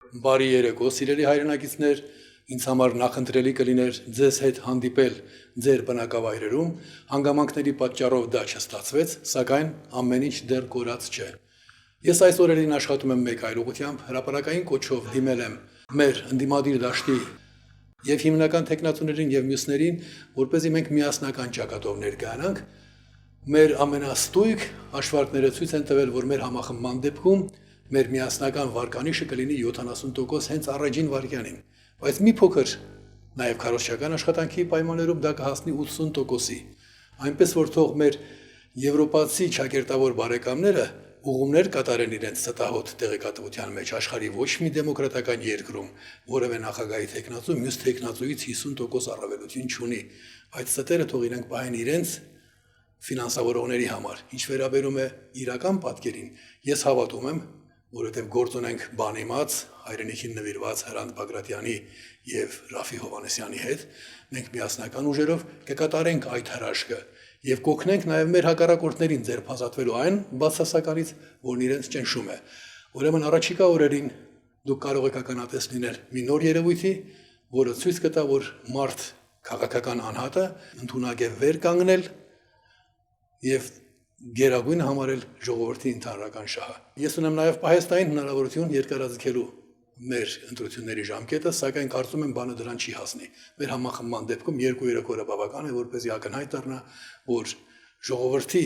Բարի երեկո, սիրելի հայրենակիցներ, ինձ համար նախընտրելի կլիներ ձեզ հետ հանդիպել ձեր բնակավայրերում, հանգամանքների պատճառով դա չստացվեց, սակայն ամեն ինչ դեռ կորած չէ։ Ես այս օրերին աշխատում եմ մեկ այլ ուղղությամբ, հրապարակային կոչով դիմել եմ մեր ընդդիմադիր դաշտի եւ հիմնական տեխնացուներին եւ մյուսներին, որպեսզի մենք միասնական ճակատով ներկայանանք, մեր ամենաստույգ հաշվարկները ցույց են տվել, որ մեր համախմբման դեպքում մեր միասնական վարկանիշը կլինի 70% հենց առաջին վայրկյանին, բայց մի փոքր նաև քարոզչական աշխատանքի պայմաններում դա կհասնի 80%-ի։ Այնպես որ թող մեր եվրոպացի ճակերտավոր բարեկամները ուղումներ կատարեն իրենց ստահոդ տեղեկատվության մեջ աշխարհի ոչ մի դեմոկրատական երկրում որևէ նախագահի տեխնացու մյուս տեխնացուից 50% առավելություն չունի, այդ ստերը թող իրենք պահեն իրենց ֆինանսավորողների համար։ Ինչ վերաբերում է իրական պատկերին, ես հավատում եմ, որովհետև գործ ունենք բանիմաց, հայրենիքին նվիրված Հրանտ Բագրատյանի եւ Ռաֆի Հովհաննիսյանի հետ, մենք միասնական ուժերով կկատարենք այդ հրաշքը եւ կօգնենք նաեւ մեր հակառակորդներին ձերբազատվելու այն բացասականից, որն իրենց ճնշում է։ Ուրեմն առաջիկա օրերին դուք կարող եք ականատես լինել մի նոր երևույթի, որը ցույց կտա, որ մարդ քաղաքական անհատը ընդունակ է վեր կանգնել եւ գերագույն համարել ժողովրդի ընդհանրական շահը։ Ես ունեմ նաև պահեստային հնարավորություն երկարաձգելու մեր ընտրությունների ժամկետը, սակայն կարծում եմ բանը դրան չի հասնի։ Մեր համախմբման դեպքում 2-3 օրը բավական է, որպեսզի ակնհայտ դառնա, որ ժողովրդի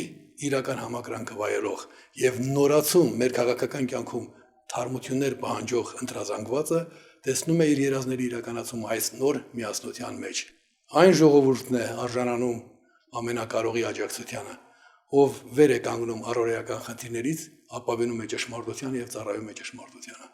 իրական համակրանքը վայելող եւ նորացում մեր քաղաքական կյանքում թարմություններ պահանջող ընտրազանգվածը տեսնում է իր երազների իրականացում այս նոր միասնության մեջ։ Այն ժողովուրդն է արժանանում ամենակարողի աջակցությանը, ով վեր է կանգնում առօրեական խնդիրներից, ապավինում է ճշմարտության եւ ծառայում է ճշմարտությանը։